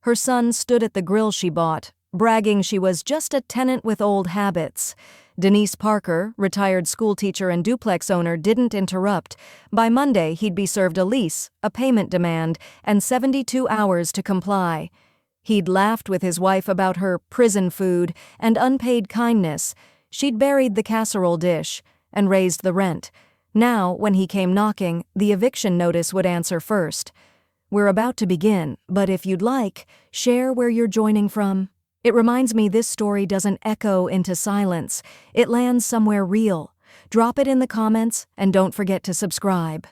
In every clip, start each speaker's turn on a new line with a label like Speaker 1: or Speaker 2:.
Speaker 1: Her son stood at the grill she bought, bragging she was just a tenant with old habits. Denise Parker, retired schoolteacher and duplex owner, didn't interrupt. By Monday, he'd be served a lease, a payment demand, and 72 hours to comply. He'd laughed with his wife about her prison food and unpaid kindness. She'd buried the casserole dish and raised the rent. Now, when he came knocking, the eviction notice would answer first. "We're about to begin, but if you'd like, share where you're joining from." It reminds me this story doesn't echo into silence. It lands somewhere real. Drop it in the comments and don't forget to subscribe.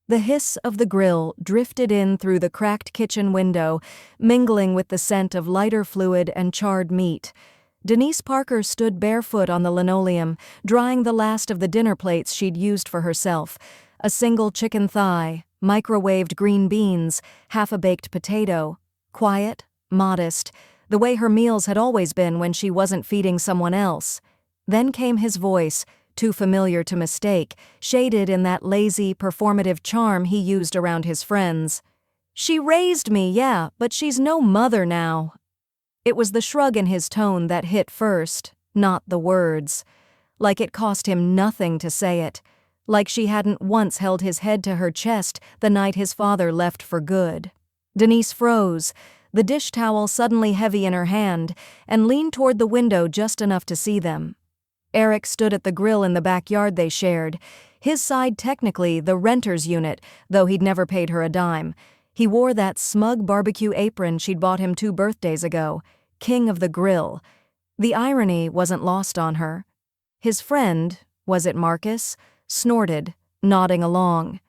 Speaker 1: The hiss of the grill drifted in through the cracked kitchen window, mingling with the scent of lighter fluid and charred meat. Denise Parker stood barefoot on the linoleum, drying the last of the dinner plates she'd used for herself. A single chicken thigh, microwaved green beans, half a baked potato. Quiet, modest, the way her meals had always been when she wasn't feeding someone else. Then came his voice, too familiar to mistake, shaded in that lazy, performative charm he used around his friends. "She raised me, yeah, but she's no mother now." It was the shrug in his tone that hit first, not the words. Like it cost him nothing to say it. Like she hadn't once held his head to her chest the night his father left for good. Denise froze, the dish towel suddenly heavy in her hand, and leaned toward the window just enough to see them. Eric stood at the grill in the backyard they shared, his side technically the renter's unit, though he'd never paid her a dime. He wore that smug barbecue apron she'd bought him 2 birthdays ago, king of the grill. The irony wasn't lost on her. His friend, was it Marcus, snorted, nodding along.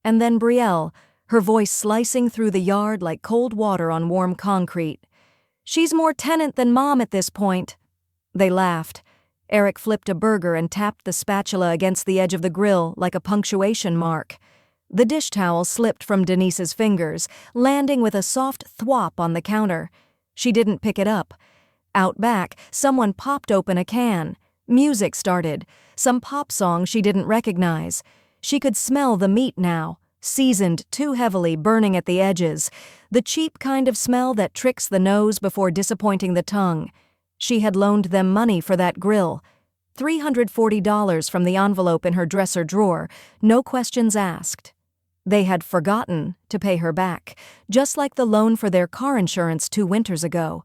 Speaker 1: And then Brielle, her voice slicing through the yard like cold water on warm concrete. "She's more tenant than mom at this point." They laughed. Eric flipped a burger and tapped the spatula against the edge of the grill like a punctuation mark. The dish towel slipped from Denise's fingers, landing with a soft thwop on the counter. She didn't pick it up. Out back, someone popped open a can. Music started, some pop song she didn't recognize. She could smell the meat now, seasoned too heavily, burning at the edges, the cheap kind of smell that tricks the nose before disappointing the tongue. She had loaned them money for that grill. $340 from the envelope in her dresser drawer, no questions asked. They had forgotten to pay her back, just like the loan for their car insurance 2 winters ago.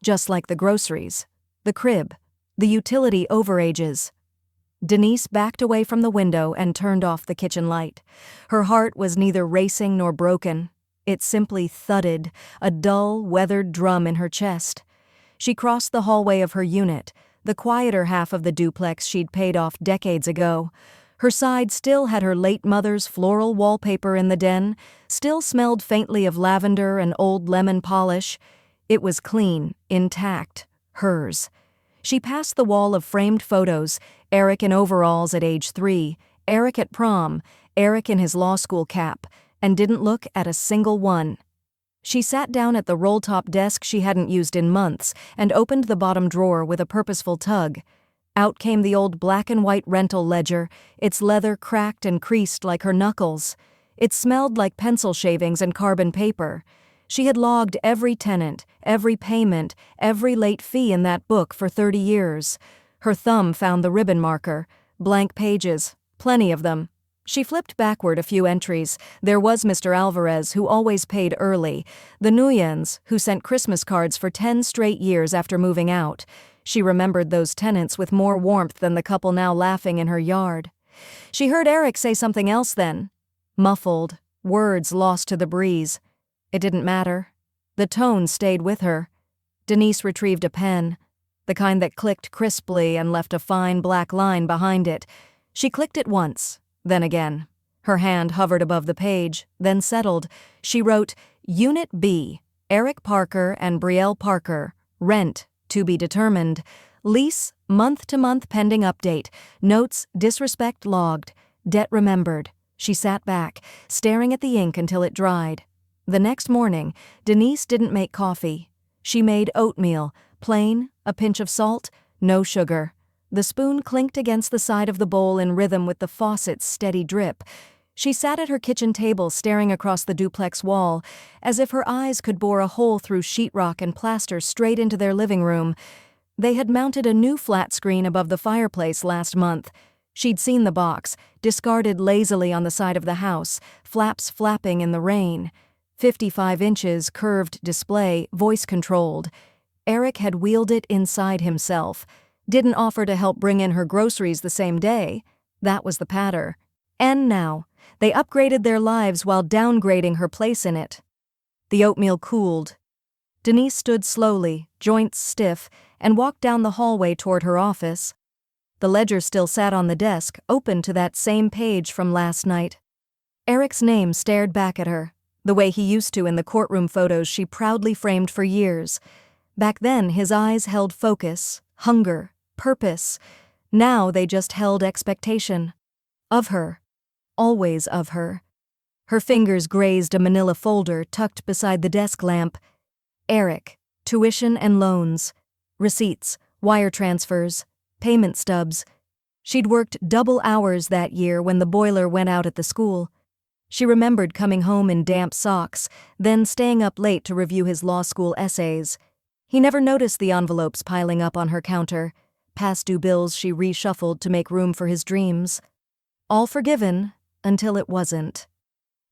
Speaker 1: Just like the groceries, the crib, the utility overages. Denise backed away from the window and turned off the kitchen light. Her heart was neither racing nor broken. It simply thudded, a dull, weathered drum in her chest. She crossed the hallway of her unit, the quieter half of the duplex she'd paid off decades ago. Her side still had her late mother's floral wallpaper in the den, still smelled faintly of lavender and old lemon polish. It was clean, intact, hers. She passed the wall of framed photos, Eric in overalls at age 3, Eric at prom, Eric in his law school cap, and didn't look at a single one. She sat down at the roll-top desk she hadn't used in months and opened the bottom drawer with a purposeful tug. Out came the old black-and-white rental ledger, its leather cracked and creased like her knuckles. It smelled like pencil shavings and carbon paper. She had logged every tenant, every payment, every late fee in that book for 30 years. Her thumb found the ribbon marker. Blank pages, plenty of them. She flipped backward a few entries. There was Mr. Alvarez, who always paid early. The Nguyens, who sent Christmas cards for 10 straight years after moving out. She remembered those tenants with more warmth than the couple now laughing in her yard. She heard Eric say something else then. Muffled, words lost to the breeze. It didn't matter. The tone stayed with her. Denise retrieved a pen, the kind that clicked crisply and left a fine black line behind it. She clicked it once, then again. Her hand hovered above the page, then settled. She wrote, Unit B, Eric Parker and Brielle Parker, rent, to be determined. Lease, month-to-month pending update. Notes, disrespect logged. Debt remembered. She sat back, staring at the ink until it dried. The next morning, Denise didn't make coffee. She made oatmeal, plain, a pinch of salt, no sugar. The spoon clinked against the side of the bowl in rhythm with the faucet's steady drip. She sat at her kitchen table staring across the duplex wall, as if her eyes could bore a hole through sheetrock and plaster straight into their living room. They had mounted a new flat screen above the fireplace last month. She'd seen the box, discarded lazily on the side of the house, flaps flapping in the rain. 55 inches, curved display, voice-controlled. Eric had wheeled it inside himself. Didn't offer to help bring in her groceries the same day. That was the patter. And now, they upgraded their lives while downgrading her place in it. The oatmeal cooled. Denise stood slowly, joints stiff, and walked down the hallway toward her office. The ledger still sat on the desk, open to that same page from last night. Eric's name stared back at her, the way he used to in the courtroom photos she proudly framed for years. Back then, his eyes held focus, hunger, purpose. Now they just held expectation. Of her. Always of her. Her fingers grazed a manila folder tucked beside the desk lamp. Eric. Tuition and loans. Receipts, wire transfers, payment stubs. She'd worked double hours that year when the boiler went out at the school. She remembered coming home in damp socks, then staying up late to review his law school essays. He never noticed the envelopes piling up on her counter, past due bills she reshuffled to make room for his dreams. All forgiven, until it wasn't.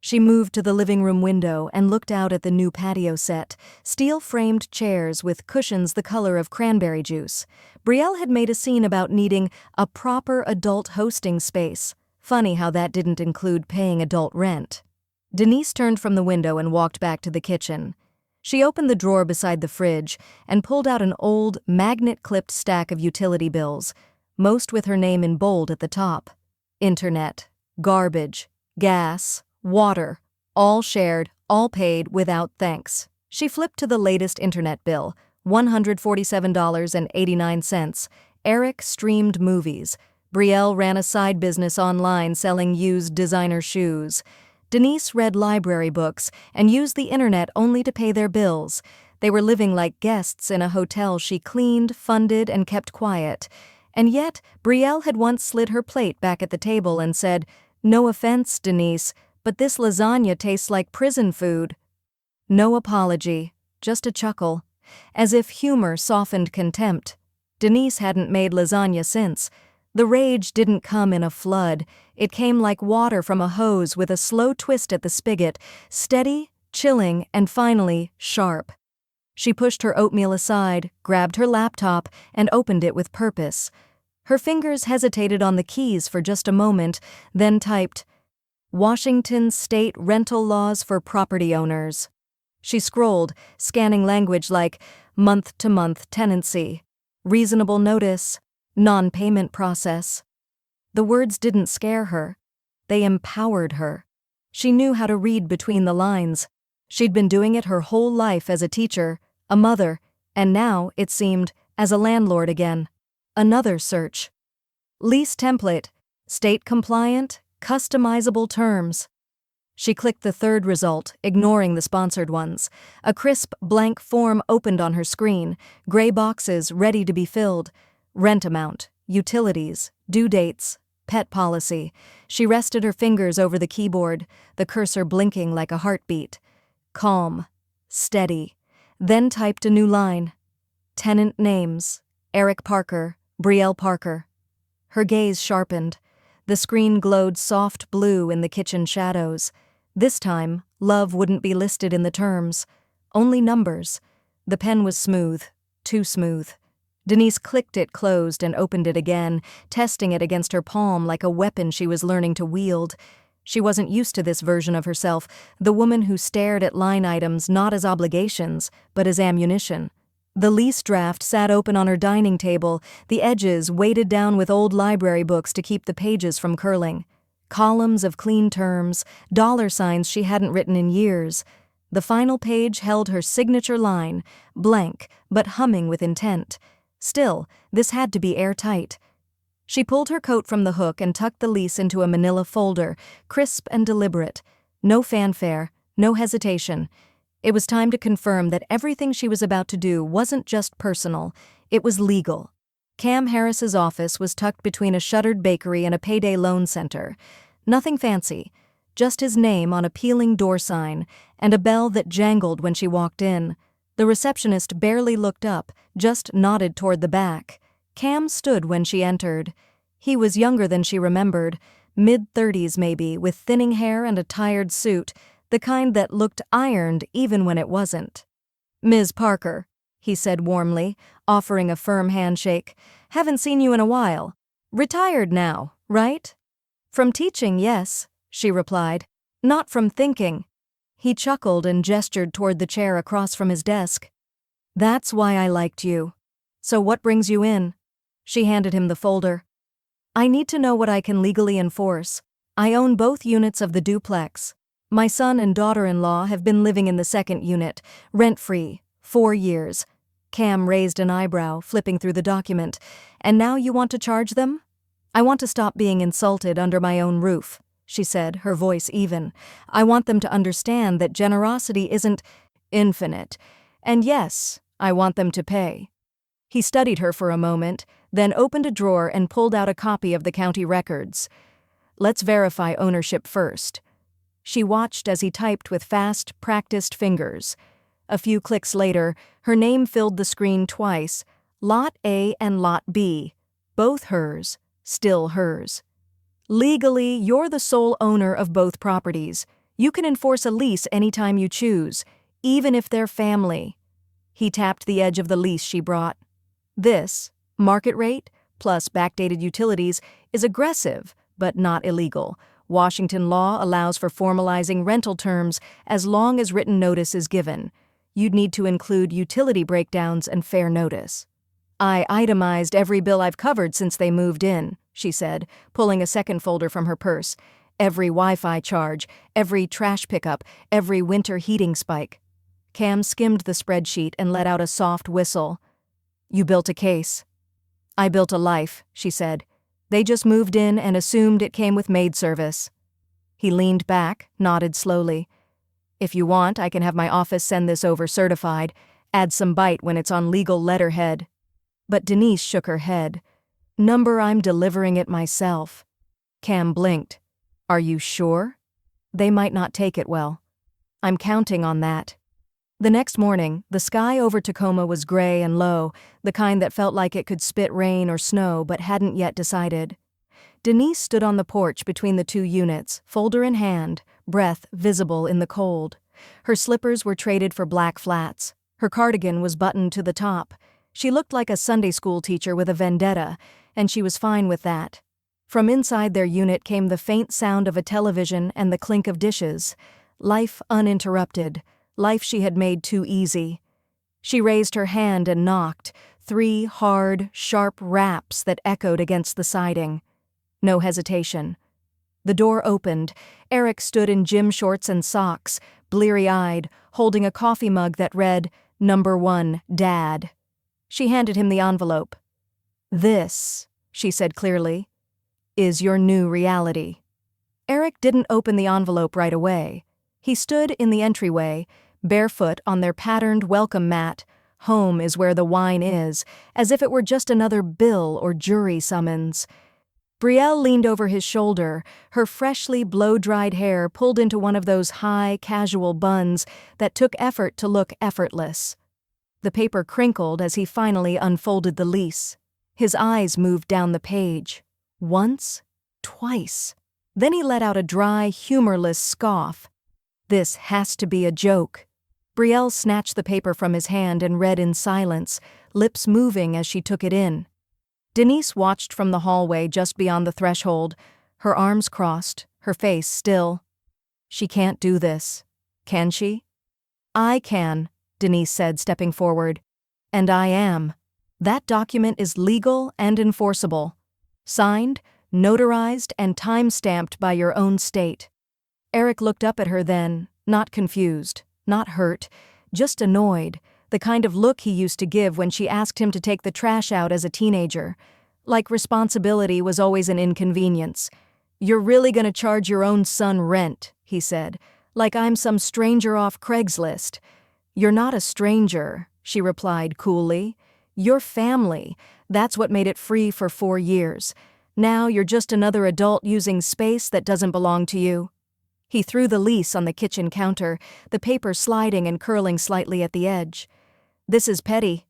Speaker 1: She moved to the living room window and looked out at the new patio set, steel-framed chairs with cushions the color of cranberry juice. Brielle had made a scene about needing a proper adult hosting space. Funny how that didn't include paying adult rent. Denise turned from the window and walked back to the kitchen. She opened the drawer beside the fridge and pulled out an old, magnet-clipped stack of utility bills, most with her name in bold at the top. Internet, garbage, gas, water, all shared, all paid without thanks. She flipped to the latest internet bill, $147.89. Eric streamed movies. Brielle ran a side business online selling used designer shoes. Denise read library books and used the internet only to pay their bills. They were living like guests in a hotel she cleaned, funded, and kept quiet. And yet, Brielle had once slid her plate back at the table and said, "No offense, Denise, but this lasagna tastes like prison food." No apology, just a chuckle, as if humor softened contempt. Denise hadn't made lasagna since. The rage didn't come in a flood. It came like water from a hose with a slow twist at the spigot, steady, chilling, and finally, sharp. She pushed her oatmeal aside, grabbed her laptop, and opened it with purpose. Her fingers hesitated on the keys for just a moment, then typed, "Washington State Rental Laws for Property Owners." She scrolled, scanning language like month-to-month tenancy, reasonable notice, non-payment process. The words didn't scare her. They empowered her. She knew how to read between the lines. She'd been doing it her whole life as a teacher, a mother, and now, it seemed, as a landlord again. Another search. Lease template, state compliant, customizable terms. She clicked the third result, ignoring the sponsored ones. A crisp, blank form opened on her screen, gray boxes ready to be filled. Rent amount, utilities, due dates, pet policy. She rested her fingers over the keyboard, the cursor blinking like a heartbeat. Calm, steady. Then typed a new line. Tenant names, Eric Parker, Brielle Parker. Her gaze sharpened. The screen glowed soft blue in the kitchen shadows. This time, love wouldn't be listed in the terms. Only numbers. The pen was smooth, too smooth. Denise clicked it closed and opened it again, testing it against her palm like a weapon she was learning to wield. She wasn't used to this version of herself, the woman who stared at line items not as obligations, but as ammunition. The lease draft sat open on her dining table, the edges weighted down with old library books to keep the pages from curling. Columns of clean terms, dollar signs she hadn't written in years. The final page held her signature line, blank, but humming with intent. Still, this had to be airtight. She pulled her coat from the hook and tucked the lease into a manila folder, crisp and deliberate. No fanfare, no hesitation. It was time to confirm that everything she was about to do wasn't just personal, it was legal. Cam Harris's office was tucked between a shuttered bakery and a payday loan center. Nothing fancy, just his name on a peeling door sign, and a bell that jangled when she walked in. The receptionist barely looked up, just nodded toward the back. Cam stood when she entered. He was younger than she remembered, mid-30s maybe, with thinning hair and a tired suit, the kind that looked ironed even when it wasn't. "Ms. Parker," he said warmly, offering a firm handshake. "Haven't seen you in a while. Retired now, right?" "From teaching, yes," she replied. "Not from thinking." He chuckled and gestured toward the chair across from his desk. "That's why I liked you. So what brings you in?" She handed him the folder. "I need to know what I can legally enforce. I own both units of the duplex. My son and daughter-in-law have been living in the second unit, rent-free, 4 years." Cam raised an eyebrow, flipping through the document. "And now you want to charge them?" "I want to stop being insulted under my own roof," she said, her voice even. "I want them to understand that generosity isn't infinite. And yes, I want them to pay." He studied her for a moment, then opened a drawer and pulled out a copy of the county records. "Let's verify ownership first." She watched as he typed with fast, practiced fingers. A few clicks later, her name filled the screen twice, Lot A and Lot B, both hers, still hers. "Legally, you're the sole owner of both properties. You can enforce a lease anytime you choose, even if they're family." He tapped the edge of the lease she brought. "This, market rate, plus backdated utilities, is aggressive, but not illegal. Washington law allows for formalizing rental terms as long as written notice is given. You'd need to include utility breakdowns and fair notice." "I itemized every bill I've covered since they moved in," she said, pulling a second folder from her purse. "Every Wi-Fi charge, every trash pickup, every winter heating spike." Cam skimmed the spreadsheet and let out a soft whistle. "You built a case." "I built a life," she said. "They just moved in and assumed it came with maid service." He leaned back, nodded slowly. "If you want, I can have my office send this over certified. Add some bite when it's on legal letterhead." But Denise shook her head. "Number, I'm delivering it myself." Cam blinked. "Are you sure?" "They might not take it well." "I'm counting on that." The next morning, the sky over Tacoma was gray and low, the kind that felt like it could spit rain or snow but hadn't yet decided. Denise stood on the porch between the 2 units, folder in hand, breath visible in the cold. Her slippers were traded for black flats. Her cardigan was buttoned to the top. She looked like a Sunday school teacher with a vendetta, and she was fine with that. From inside their unit came the faint sound of a television and the clink of dishes. Life uninterrupted. Life she had made too easy. She raised her hand and knocked, 3 hard, sharp raps that echoed against the siding. No hesitation. The door opened. Eric stood in gym shorts and socks, bleary-eyed, holding a coffee mug that read, "Number 1, Dad." She handed him the envelope. "This," she said clearly, "is your new reality." Eric didn't open the envelope right away. He stood in the entryway, barefoot on their patterned welcome mat. Home is where the wine is, as if it were just another bill or jury summons. Brielle leaned over his shoulder, her freshly blow-dried hair pulled into one of those high, casual buns that took effort to look effortless. The paper crinkled as he finally unfolded the lease. His eyes moved down the page. Once, twice. Then he let out a dry, humorless scoff. "This has to be a joke." Brielle snatched the paper from his hand and read in silence, lips moving as she took it in. Denise watched from the hallway just beyond the threshold, her arms crossed, her face still. "She can't do this. Can she?" "I can," Denise said, stepping forward. "And I am. That document is legal and enforceable. Signed, notarized, and time-stamped by your own state." Eric looked up at her then, not confused, not hurt, just annoyed, the kind of look he used to give when she asked him to take the trash out as a teenager. Like responsibility was always an inconvenience. "You're really gonna charge your own son rent," he said, "like I'm some stranger off Craigslist." "You're not a stranger," she replied coolly. "You're family. That's what made it free for 4 years. Now you're just another adult using space that doesn't belong to you." He threw the lease on the kitchen counter, the paper sliding and curling slightly at the edge. "This is petty."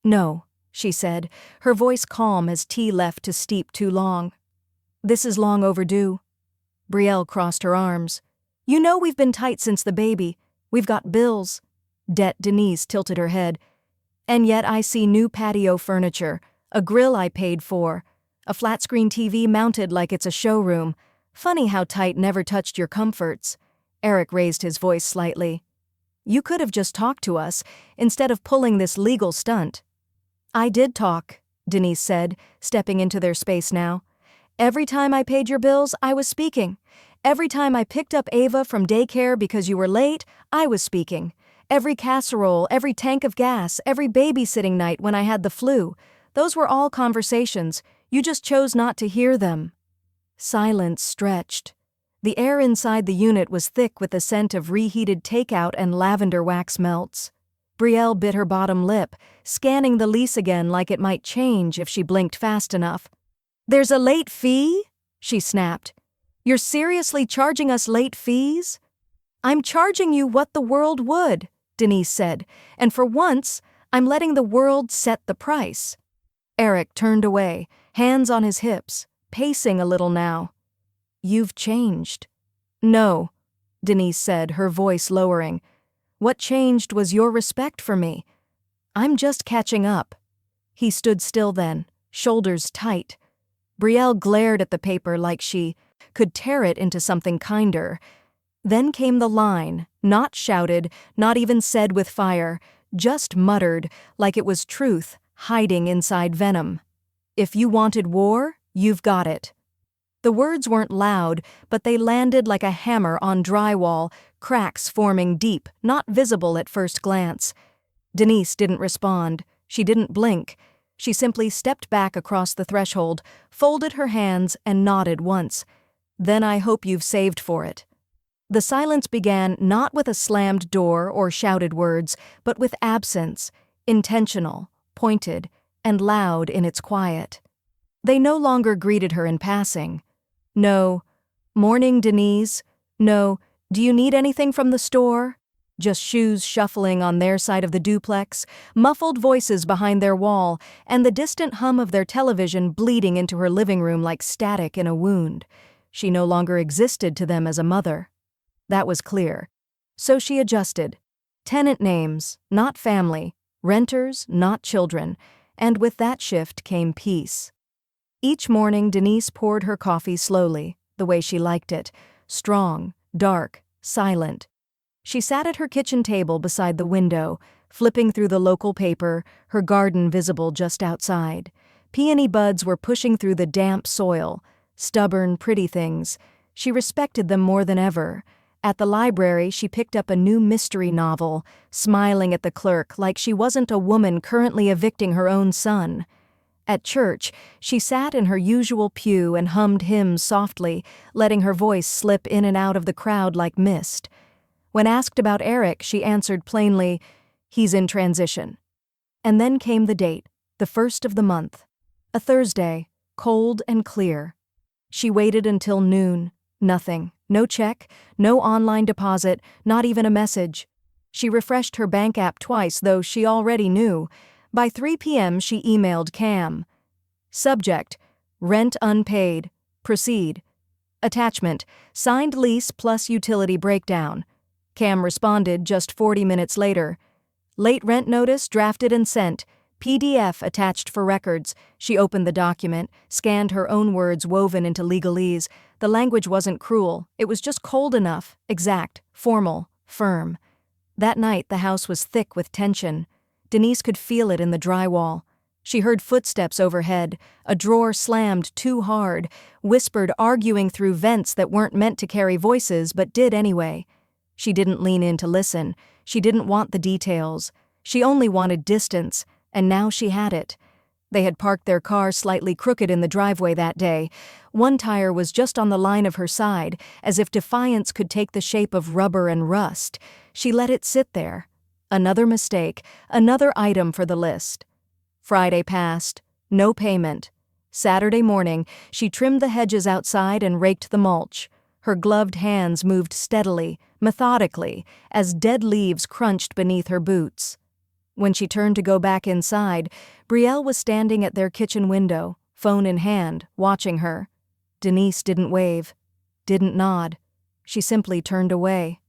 Speaker 1: "No," she said, her voice calm as tea left to steep too long. "This is long overdue." Brielle crossed her arms. "You know we've been tight since the baby. We've got bills." Denise tilted her head. "And yet I see new patio furniture, a grill I paid for, a flat-screen TV mounted like it's a showroom. Funny how tight never touched your comforts." Eric raised his voice slightly. "You could have just talked to us, instead of pulling this legal stunt." "I did talk," Denise said, stepping into their space now. "Every time I paid your bills, I was speaking. Every time I picked up Ava from daycare because you were late, I was speaking. Every casserole, every tank of gas, every babysitting night when I had the flu. Those were all conversations. You just chose not to hear them." Silence stretched. The air inside the unit was thick with the scent of reheated takeout and lavender wax melts. Brielle bit her bottom lip, scanning the lease again like it might change if she blinked fast enough. "There's a late fee?" she snapped. "You're seriously charging us late fees?" "I'm charging you what the world would," Denise said, "and for once, I'm letting the world set the price." Eric turned away, hands on his hips, pacing a little now. "You've changed." "No," Denise said, her voice lowering. "What changed was your respect for me. I'm just catching up." He stood still then, shoulders tight. Brielle glared at the paper like she could tear it into something kinder. Then came the line, not shouted, not even said with fire, just muttered like it was truth hiding inside venom. "If you wanted war, you've got it." The words weren't loud, but they landed like a hammer on drywall, cracks forming deep, not visible at first glance. Denise didn't respond. She didn't blink. She simply stepped back across the threshold, folded her hands, and nodded once. "Then I hope you've saved for it." The silence began not with a slammed door or shouted words, but with absence, intentional, pointed, and loud in its quiet. They no longer greeted her in passing. No, "Morning, Denise." No, "Do you need anything from the store?" Just shoes shuffling on their side of the duplex, muffled voices behind their wall, and the distant hum of their television bleeding into her living room like static in a wound. She no longer existed to them as a mother. That was clear. So she adjusted. Tenant names, not family, renters, not children, and with that shift came peace. Each morning Denise poured her coffee slowly, the way she liked it, strong, dark, silent. She sat at her kitchen table beside the window, flipping through the local paper, her garden visible just outside. Peony buds were pushing through the damp soil, stubborn, pretty things. She respected them more than ever. At the library, she picked up a new mystery novel, smiling at the clerk like she wasn't a woman currently evicting her own son. At church, she sat in her usual pew and hummed hymns softly, letting her voice slip in and out of the crowd like mist. When asked about Eric, she answered plainly, "He's in transition." And then came the date, the 1st of the month. A Thursday, cold and clear. She waited until noon. Nothing. No check, no online deposit, not even a message. She refreshed her bank app twice, though she already knew. By 3 p.m., she emailed Cam. Subject: Rent unpaid. Proceed. Attachment: Signed lease plus utility breakdown. Cam responded just 40 minutes later. Late rent notice drafted and sent. PDF attached for records. She opened the document, scanned her own words woven into legalese. The language wasn't cruel. It was just cold enough, exact, formal, firm. That night, the house was thick with tension. Denise could feel it in the drywall. She heard footsteps overhead, a drawer slammed too hard, whispered arguing through vents that weren't meant to carry voices but did anyway. She didn't lean in to listen. She didn't want the details. She only wanted distance, and now she had it. They had parked their car slightly crooked in the driveway that day. One tire was just on the line of her side, as if defiance could take the shape of rubber and rust. She let it sit there. Another mistake, another item for the list. Friday passed. No payment. Saturday morning, she trimmed the hedges outside and raked the mulch. Her gloved hands moved steadily, methodically, as dead leaves crunched beneath her boots. When she turned to go back inside, Brielle was standing at their kitchen window, phone in hand, watching her. Denise didn't wave, didn't nod. She simply turned away.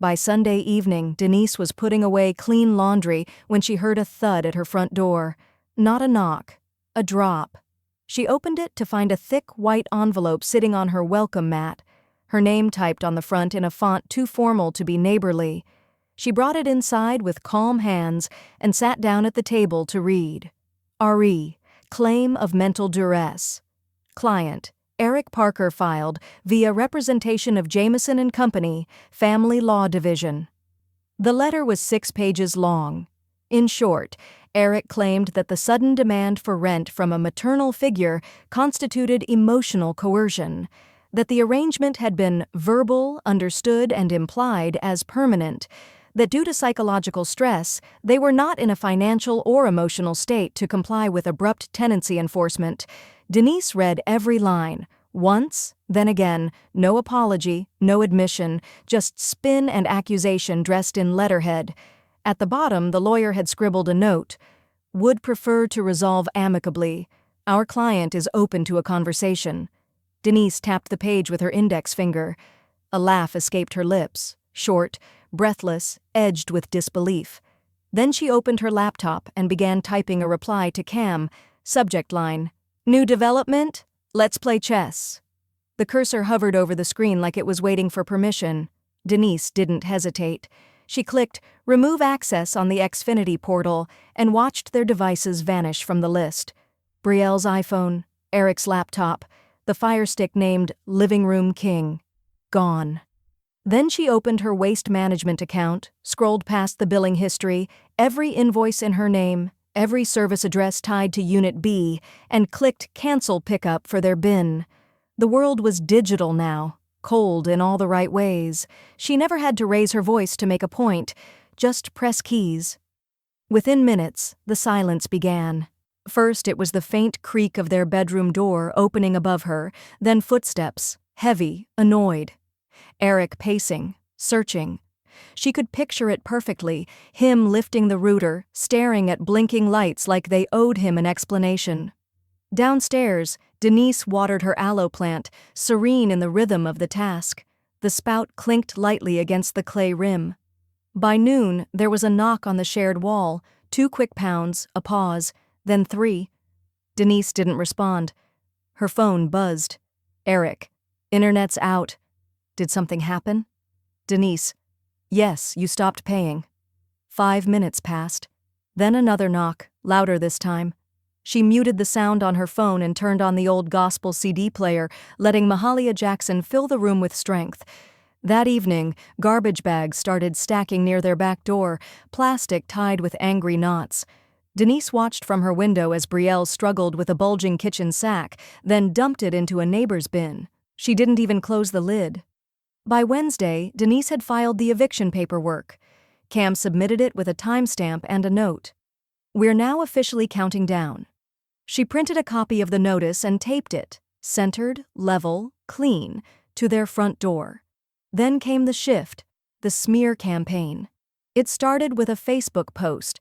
Speaker 1: By Sunday evening, Denise was putting away clean laundry when she heard a thud at her front door. Not a knock, a drop. She opened it to find a thick white envelope sitting on her welcome mat, her name typed on the front in a font too formal to be neighborly. She brought it inside with calm hands and sat down at the table to read. RE, claim of mental duress. Client, Eric Parker filed via representation of Jameson and Company, Family Law Division. The letter was 6 pages long. In short, Eric claimed that the sudden demand for rent from a maternal figure constituted emotional coercion, that the arrangement had been verbal, understood, and implied as permanent, that due to psychological stress, they were not in a financial or emotional state to comply with abrupt tenancy enforcement. Denise read every line, once, then again, no apology, no admission, just spin and accusation dressed in letterhead. At the bottom, the lawyer had scribbled a note. Would prefer to resolve amicably. Our client is open to a conversation. Denise tapped the page with her index finger. A laugh escaped her lips, short, breathless, edged with disbelief. Then she opened her laptop and began typing a reply to Cam, subject line, "New development? Let's play chess." The cursor hovered over the screen like it was waiting for permission. Denise didn't hesitate. She clicked Remove Access on the Xfinity portal and watched their devices vanish from the list. Brielle's iPhone, Eric's laptop, the Fire Stick named Living Room King. Gone. Then she opened her waste management account, scrolled past the billing history, every invoice in her name, every service address tied to Unit B, and clicked Cancel Pickup for their bin. The world was digital now, cold in all the right ways. She never had to raise her voice to make a point, just press keys. Within minutes, the silence began. First, it was the faint creak of their bedroom door opening above her, then footsteps, heavy, annoyed. Eric pacing, searching. She could picture it perfectly, him lifting the router, staring at blinking lights like they owed him an explanation. Downstairs, Denise watered her aloe plant, serene in the rhythm of the task. The spout clinked lightly against the clay rim. By noon, there was a knock on the shared wall, 2 quick pounds, a pause, then 3. Denise didn't respond. Her phone buzzed. Eric, internet's out. Did something happen? Denise, yes, you stopped paying. 5 minutes passed. Then another knock, louder this time. She muted the sound on her phone and turned on the old gospel CD player, letting Mahalia Jackson fill the room with strength. That evening, garbage bags started stacking near their back door, plastic tied with angry knots. Denise watched from her window as Brielle struggled with a bulging kitchen sack, then dumped it into a neighbor's bin. She didn't even close the lid. By Wednesday, Denise had filed the eviction paperwork. Cam submitted it with a timestamp and a note. We're now officially counting down. She printed a copy of the notice and taped it, centered, level, clean, to their front door. Then came the shift, the smear campaign. It started with a Facebook post.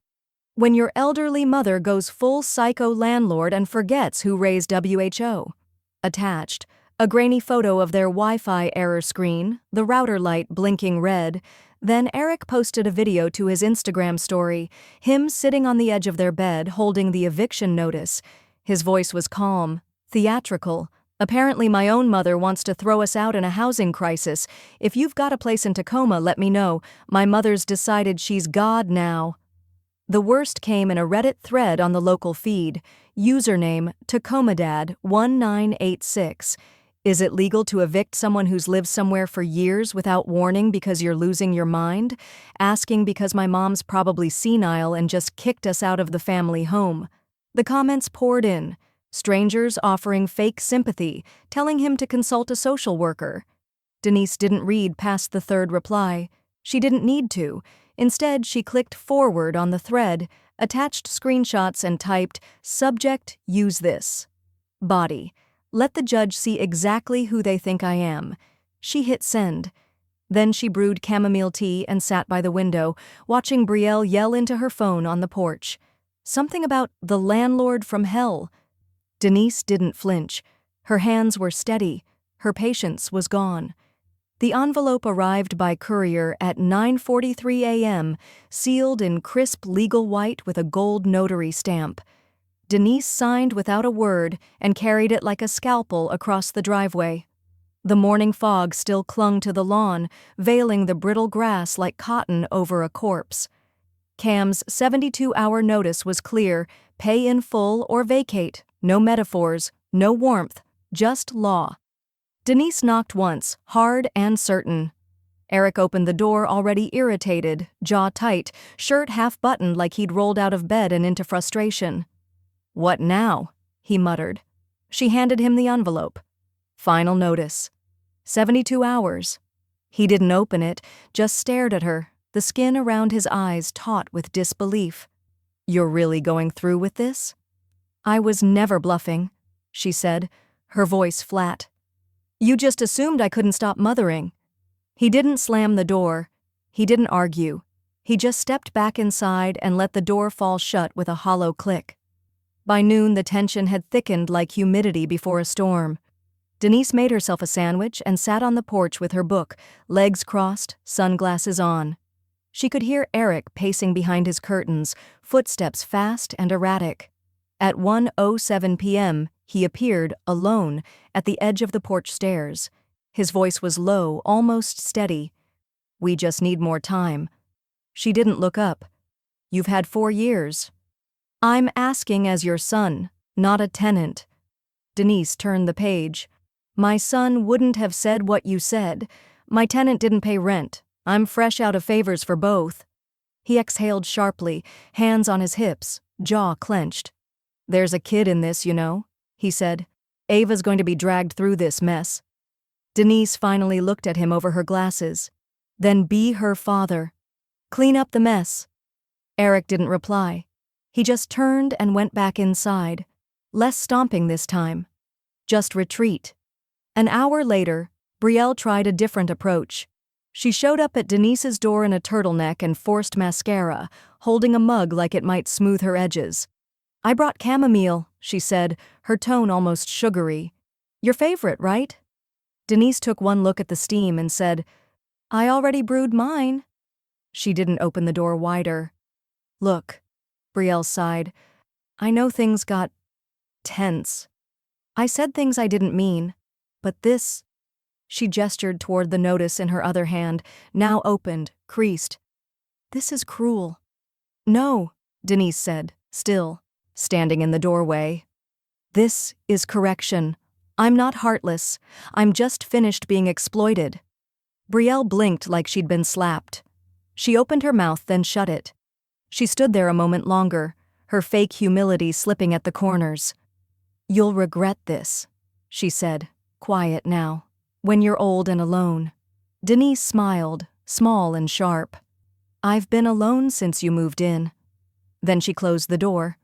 Speaker 1: When your elderly mother goes full psycho landlord and forgets who raised WHO. Attached, a grainy photo of their Wi-Fi error screen, the router light blinking red. Then Eric posted a video to his Instagram story, him sitting on the edge of their bed holding the eviction notice. His voice was calm, theatrical. Apparently my own mother wants to throw us out in a housing crisis. If you've got a place in Tacoma, let me know. My mother's decided she's God now. The worst came in a Reddit thread on the local feed. Username, TacomaDad1986. Is it legal to evict someone who's lived somewhere for years without warning because you're losing your mind? Asking because my mom's probably senile and just kicked us out of the family home. The comments poured in. Strangers offering fake sympathy, telling him to consult a social worker. Denise didn't read past the third reply. She didn't need to. Instead, she clicked forward on the thread, attached screenshots and typed, "Subject, use this." Body. Let the judge see exactly who they think I am. She hit send. Then she brewed chamomile tea and sat by the window, watching Brielle yell into her phone on the porch. Something about the landlord from hell. Denise didn't flinch. Her hands were steady. Her patience was gone. The envelope arrived by courier at 9:43 a.m., sealed in crisp legal white with a gold notary stamp. Denise signed without a word and carried it like a scalpel across the driveway. The morning fog still clung to the lawn, veiling the brittle grass like cotton over a corpse. Cam's 72-hour notice was clear: pay in full or vacate. No metaphors, no warmth, just law. Denise knocked once, hard and certain. Eric opened the door, already irritated, jaw tight, shirt half-buttoned like he'd rolled out of bed and into frustration. "What now?" he muttered. She handed him the envelope. Final notice. 72 hours. He didn't open it, just stared at her, the skin around his eyes taut with disbelief. "You're really going through with this?" "I was never bluffing," she said, her voice flat. "You just assumed I couldn't stop mothering." He didn't slam the door. He didn't argue. He just stepped back inside and let the door fall shut with a hollow click. By noon, the tension had thickened like humidity before a storm. Denise made herself a sandwich and sat on the porch with her book, legs crossed, sunglasses on. She could hear Eric pacing behind his curtains, footsteps fast and erratic. At 1:07 p.m., he appeared, alone, at the edge of the porch stairs. His voice was low, almost steady. "We just need more time." She didn't look up. "You've had 4 years. I'm asking as your son, not a tenant." Denise turned the page. "My son wouldn't have said what you said. My tenant didn't pay rent. I'm fresh out of favors for both." He exhaled sharply, hands on his hips, jaw clenched. "There's a kid in this, you know," he said. "Ava's going to be dragged through this mess." Denise finally looked at him over her glasses. "Then be her father. Clean up the mess." Eric didn't reply. He just turned and went back inside. Less stomping this time. Just retreat. An hour later, Brielle tried a different approach. She showed up at Denise's door in a turtleneck and forced mascara, holding a mug like it might smooth her edges. "I brought chamomile," she said, her tone almost sugary. "Your favorite, right?" Denise took one look at the steam and said, "I already brewed mine." She didn't open the door wider. "Look," Brielle sighed, "I know things got tense. I said things I didn't mean, but this—" She gestured toward the notice in her other hand, now opened, creased. "This is cruel." "No," Denise said, still, standing in the doorway. "This is correction. I'm not heartless. I'm just finished being exploited." Brielle blinked like she'd been slapped. She opened her mouth, then shut it. She stood there a moment longer, her fake humility slipping at the corners. "You'll regret this," she said, quiet now, "when you're old and alone." Denise smiled, small and sharp. "I've been alone since you moved in." Then she closed the door.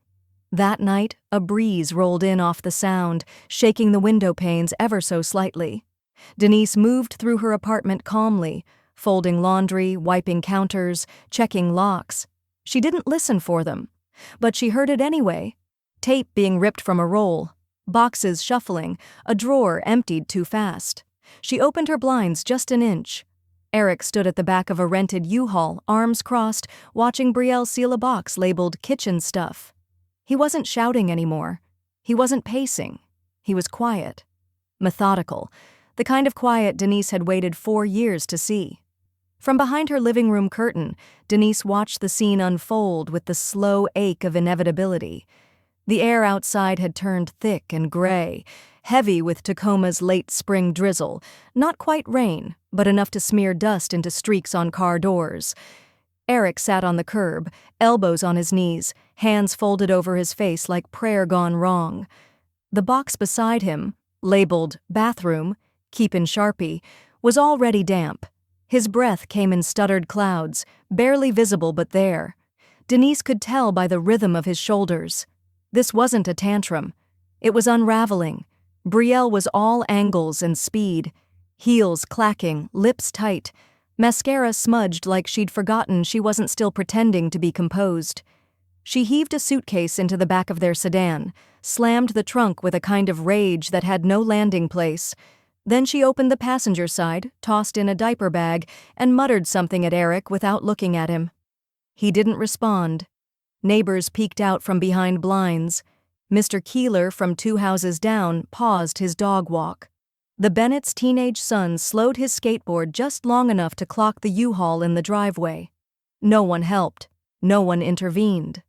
Speaker 1: That night, a breeze rolled in off the sound, shaking the window panes ever so slightly. Denise moved through her apartment calmly, folding laundry, wiping counters, checking locks. She didn't listen for them, but she heard it anyway. Tape being ripped from a roll, boxes shuffling, a drawer emptied too fast. She opened her blinds just an inch. Eric stood at the back of a rented U-Haul, arms crossed, watching Brielle seal a box labeled kitchen stuff. He wasn't shouting anymore. He wasn't pacing. He was quiet. Methodical. The kind of quiet Denise had waited 4 years to see. From behind her living room curtain, Denise watched the scene unfold with the slow ache of inevitability. The air outside had turned thick and gray, heavy with Tacoma's late spring drizzle, not quite rain, but enough to smear dust into streaks on car doors. Eric sat on the curb, elbows on his knees, hands folded over his face like prayer gone wrong. The box beside him, labeled bathroom, keep in Sharpie, was already damp. His breath came in stuttered clouds, barely visible but there. Denise could tell by the rhythm of his shoulders. This wasn't a tantrum. It was unraveling. Brielle was all angles and speed. Heels clacking, lips tight, mascara smudged like she'd forgotten she wasn't still pretending to be composed. She heaved a suitcase into the back of their sedan, slammed the trunk with a kind of rage that had no landing place. Then she opened the passenger side, tossed in a diaper bag, and muttered something at Eric without looking at him. He didn't respond. Neighbors peeked out from behind blinds. Mr. Keeler from 2 houses down paused his dog walk. The Bennett's teenage son slowed his skateboard just long enough to clock the U-Haul in the driveway. No one helped. No one intervened.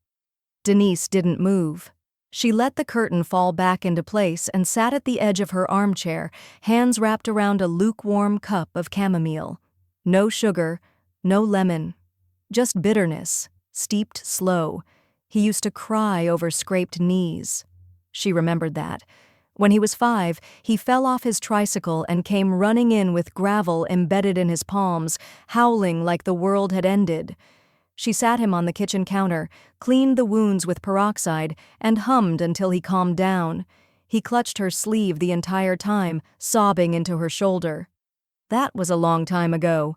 Speaker 1: Denise didn't move. She let the curtain fall back into place and sat at the edge of her armchair, hands wrapped around a lukewarm cup of chamomile. No sugar, no lemon. Just bitterness, steeped slow. He used to cry over scraped knees. She remembered that. When he was 5, he fell off his tricycle and came running in with gravel embedded in his palms, howling like the world had ended. She sat him on the kitchen counter, cleaned the wounds with peroxide, and hummed until he calmed down. He clutched her sleeve the entire time, sobbing into her shoulder. That was a long time ago.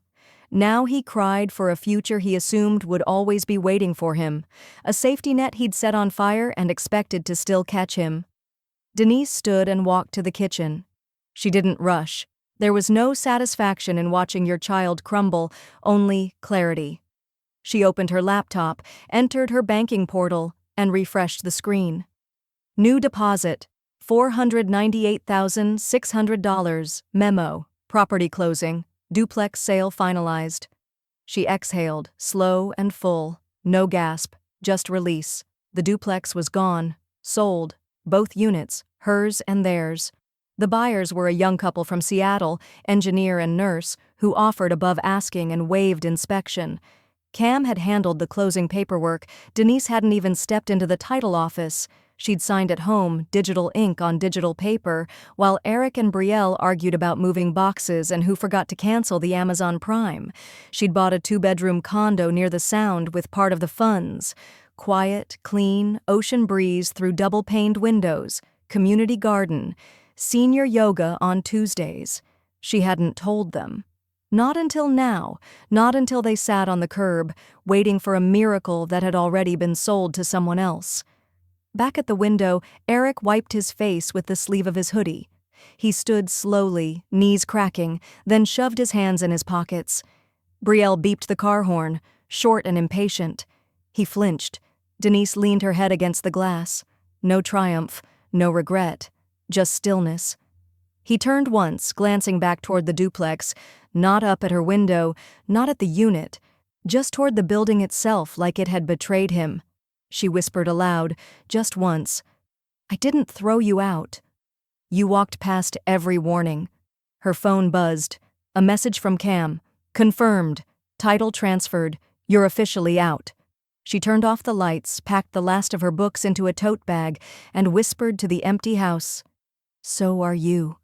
Speaker 1: Now he cried for a future he assumed would always be waiting for him, a safety net he'd set on fire and expected to still catch him. Denise stood and walked to the kitchen. She didn't rush. There was no satisfaction in watching your child crumble, only clarity. She opened her laptop, entered her banking portal, and refreshed the screen. New deposit, $498,600, memo, property closing, duplex sale finalized. She exhaled, slow and full, no gasp, just release. The duplex was gone, sold, both units, hers and theirs. The buyers were a young couple from Seattle, engineer and nurse, who offered above asking and waived inspection. Cam had handled the closing paperwork. Denise hadn't even stepped into the title office. She'd signed at home, digital ink on digital paper, while Eric and Brielle argued about moving boxes and who forgot to cancel the Amazon Prime. She'd bought a 2-bedroom condo near the Sound with part of the funds. Quiet, clean, ocean breeze through double-paned windows, community garden, senior yoga on Tuesdays. She hadn't told them. Not until now, not until they sat on the curb, waiting for a miracle that had already been sold to someone else. Back at the window, Eric wiped his face with the sleeve of his hoodie. He stood slowly, knees cracking, then shoved his hands in his pockets. Brielle beeped the car horn, short and impatient. He flinched. Denise leaned her head against the glass. No triumph, no regret, just stillness. He turned once, glancing back toward the duplex, not up at her window, not at the unit, just toward the building itself like it had betrayed him. She whispered aloud, just once, "I didn't throw you out." You walked past every warning. Her phone buzzed. A message from Cam. Confirmed. Title transferred. You're officially out. She turned off the lights, packed the last of her books into a tote bag, and whispered to the empty house, "So are you."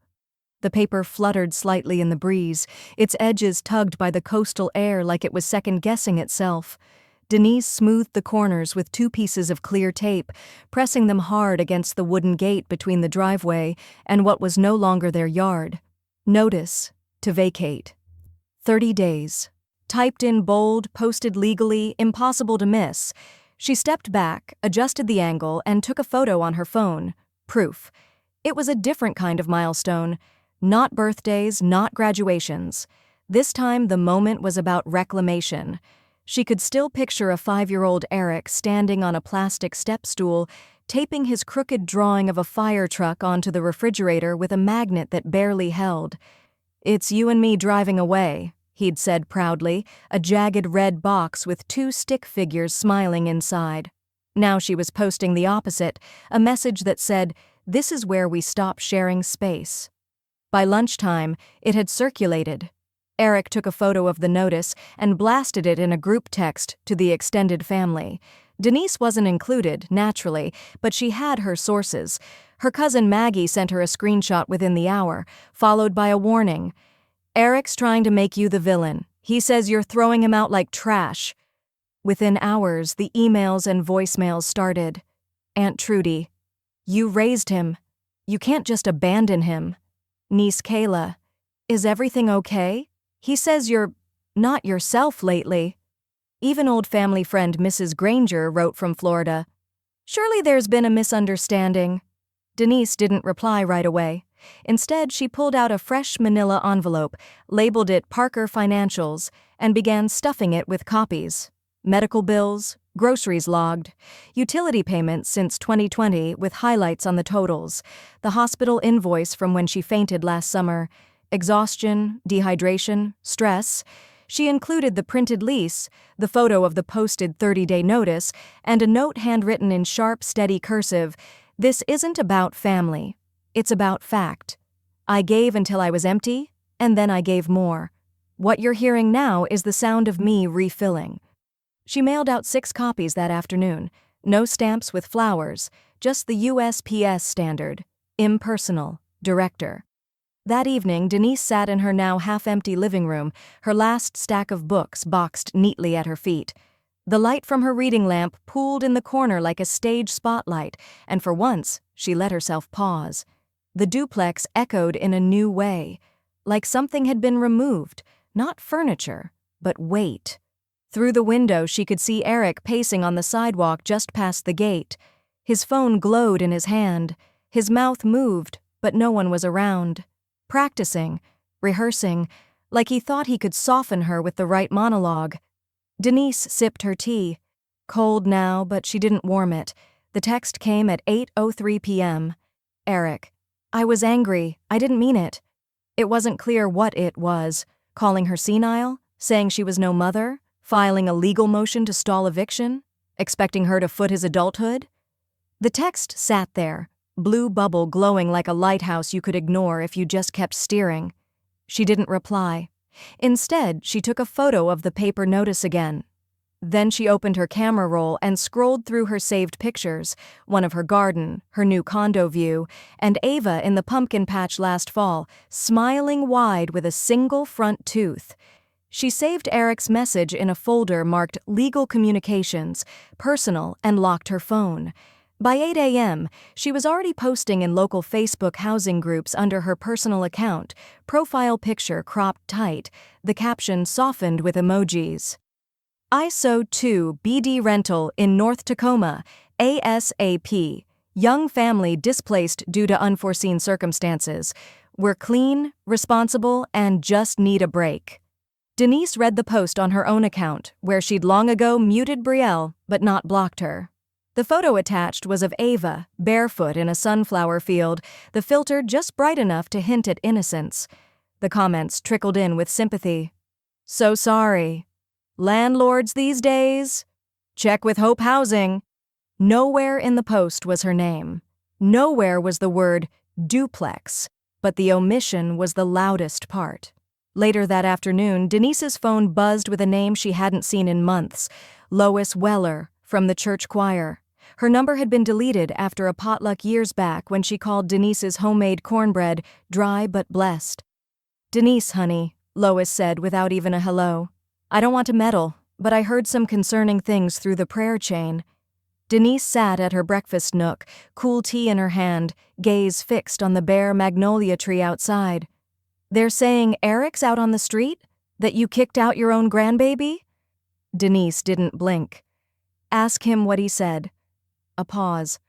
Speaker 1: The paper fluttered slightly in the breeze, its edges tugged by the coastal air like it was second-guessing itself. Denise smoothed the corners with 2 pieces of clear tape, pressing them hard against the wooden gate between the driveway and what was no longer their yard. Notice, to vacate. 30 days. Typed in bold, posted legally, impossible to miss. She stepped back, adjusted the angle, and took a photo on her phone. Proof. It was a different kind of milestone. Not birthdays, not graduations. This time the moment was about reclamation. She could still picture a 5-year-old Eric standing on a plastic step stool, taping his crooked drawing of a fire truck onto the refrigerator with a magnet that barely held. "It's you and me driving away," he'd said proudly, a jagged red box with 2 stick figures smiling inside. Now she was posting the opposite, a message that said, "This is where we stop sharing space." By lunchtime, it had circulated. Eric took a photo of the notice and blasted it in a group text to the extended family. Denise wasn't included, naturally, but she had her sources. Her cousin Maggie sent her a screenshot within the hour, followed by a warning. "Eric's trying to make you the villain. He says you're throwing him out like trash." Within hours, the emails and voicemails started. "Aunt Trudy, you raised him. You can't just abandon him." Niece Kayla, Is everything okay? He says you're not yourself lately. Even old family friend Mrs. Granger wrote from Florida. Surely there's been a misunderstanding. Denise didn't reply right away. Instead, she pulled out a fresh manila envelope, labeled it Parker Financials, and began stuffing it with copies. Medical bills, groceries logged, utility payments since 2020 with highlights on the totals, the hospital invoice from when she fainted last summer, exhaustion, dehydration, stress. She included the printed lease, the photo of the posted 30-day notice, and a note handwritten in sharp, steady cursive. This isn't about family. It's about fact. I gave until I was empty, and then I gave more. What you're hearing now is the sound of me refilling. She mailed out 6 copies that afternoon. No stamps with flowers, just the USPS standard. Impersonal. Director. That evening, Denise sat in her now half-empty living room, her last stack of books boxed neatly at her feet. The light from her reading lamp pooled in the corner like a stage spotlight, and for once, she let herself pause. The duplex echoed in a new way, like something had been removed, not furniture, but weight. Through the window, she could see Eric pacing on the sidewalk just past the gate. His phone glowed in his hand. His mouth moved, but no one was around. Practicing, rehearsing, like he thought he could soften her with the right monologue. Denise sipped her tea. Cold now, but she didn't warm it. The text came at 8:03 p.m. Eric. I was angry. I didn't mean it. It wasn't clear what it was. Calling her senile? Saying she was no mother? Filing a legal motion to stall eviction? Expecting her to foot his adulthood? The text sat there, blue bubble glowing like a lighthouse you could ignore if you just kept steering. She didn't reply. Instead, she took a photo of the paper notice again. Then she opened her camera roll and scrolled through her saved pictures, one of her garden, her new condo view, and Ava in the pumpkin patch last fall, smiling wide with a single front tooth. She saved Eric's message in a folder marked Legal Communications, Personal, and locked her phone. By 8 a.m., she was already posting in local Facebook housing groups under her personal account, profile picture cropped tight, the caption softened with emojis. ISO 2 BD rental in North Tacoma, ASAP. Young family displaced due to unforeseen circumstances. We're clean, responsible, and just need a break. Denise read the post on her own account, where she'd long ago muted Brielle, but not blocked her. The photo attached was of Ava, barefoot in a sunflower field, the filter just bright enough to hint at innocence. The comments trickled in with sympathy. So sorry. Landlords these days? Check with Hope Housing. Nowhere in the post was her name. Nowhere was the word duplex, but the omission was the loudest part. Later that afternoon, Denise's phone buzzed with a name she hadn't seen in months, Lois Weller, from the church choir. Her number had been deleted after a potluck years back when she called Denise's homemade cornbread dry but blessed. Denise, honey, Lois said without even a hello. I don't want to meddle, but I heard some concerning things through the prayer chain. Denise sat at her breakfast nook, cool tea in her hand, gaze fixed on the bare magnolia tree outside. They're saying Eric's out on the street? That you kicked out your own grandbaby? Denise didn't blink. Ask him what he said. A pause.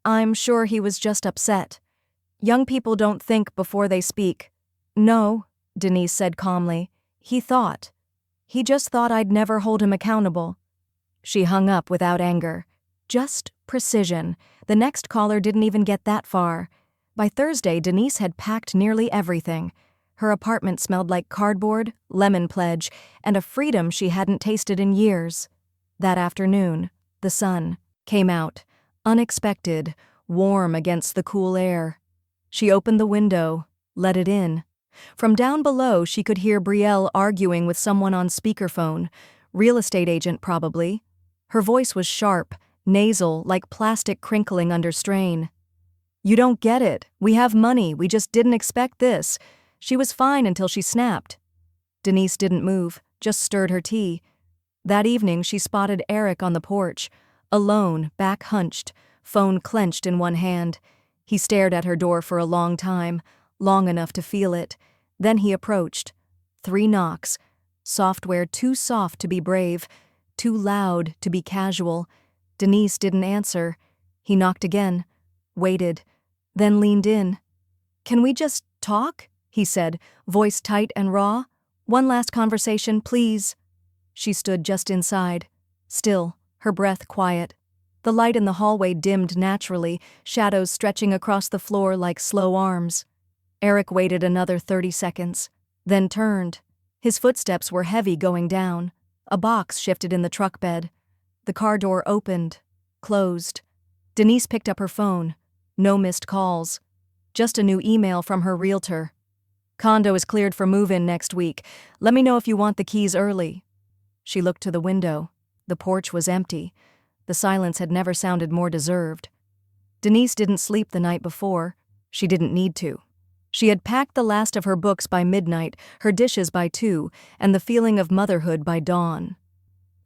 Speaker 1: I'm sure he was just upset. Young people don't think before they speak. No, Denise said calmly. He thought. He just thought I'd never hold him accountable. She hung up without anger. Just precision. The next caller didn't even get that far. By Thursday, Denise had packed nearly everything. Her apartment smelled like cardboard, lemon pledge, and a freedom she hadn't tasted in years. That afternoon, the sun came out, unexpected, warm against the cool air. She opened the window, let it in. From down below, she could hear Brielle arguing with someone on speakerphone, real estate agent probably. Her voice was sharp, nasal, like plastic crinkling under strain. You don't get it. We have money. We just didn't expect this. She was fine until she snapped. Denise didn't move, just stirred her tea. That evening, she spotted Eric on the porch, alone, back hunched, phone clenched in one hand. He stared at her door for a long time, long enough to feel it. Then he approached. 3 knocks. Software too soft to be brave, too loud to be casual. Denise didn't answer. He knocked again, waited, then leaned in. "Can we just talk?" he said, voice tight and raw. "One last conversation, please." She stood just inside, still, her breath quiet. The light in the hallway dimmed naturally, shadows stretching across the floor like slow arms. Eric waited another 30 seconds, then turned. His footsteps were heavy going down. A box shifted in the truck bed. The car door opened, closed. Denise picked up her phone. No missed calls. Just a new email from her realtor. "Condo is cleared for move-in next week. Let me know if you want the keys early." She looked to the window. The porch was empty. The silence had never sounded more deserved. Denise didn't sleep the night before. She didn't need to. She had packed the last of her books by midnight, her dishes by 2, and the feeling of motherhood by dawn.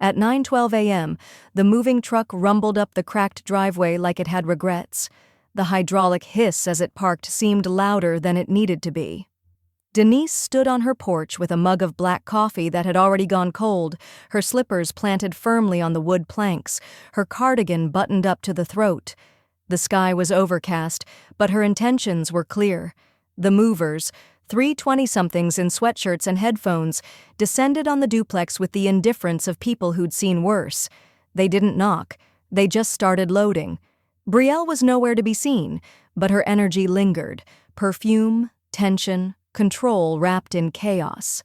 Speaker 1: At 9:12 a.m., the moving truck rumbled up the cracked driveway like it had regrets. The hydraulic hiss as it parked seemed louder than it needed to be. Denise stood on her porch with a mug of black coffee that had already gone cold, her slippers planted firmly on the wood planks, her cardigan buttoned up to the throat. The sky was overcast, but her intentions were clear. The movers, 3 20-somethings in sweatshirts and headphones, descended on the duplex with the indifference of people who'd seen worse. They didn't knock. They just started loading. Brielle was nowhere to be seen, but her energy lingered. Perfume, tension, control wrapped in chaos.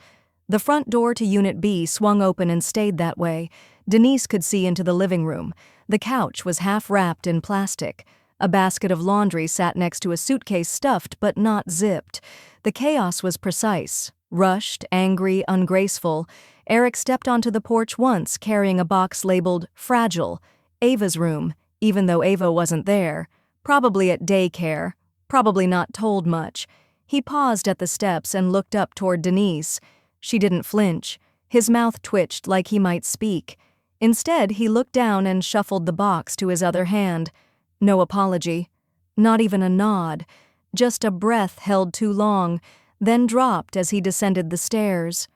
Speaker 1: The front door to Unit B swung open and stayed that way. Denise could see into the living room. The couch was half wrapped in plastic. A basket of laundry sat next to a suitcase stuffed but not zipped. The chaos was precise, rushed, angry, ungraceful. Eric stepped onto the porch once, carrying a box labeled "Fragile," Ava's room, even though Ava wasn't there. Probably at daycare, probably not told much. He paused at the steps and looked up toward Denise. She didn't flinch. His mouth twitched like he might speak. Instead, he looked down and shuffled the box to his other hand. No apology. Not even a nod. Just a breath held too long, then dropped as he descended the stairs.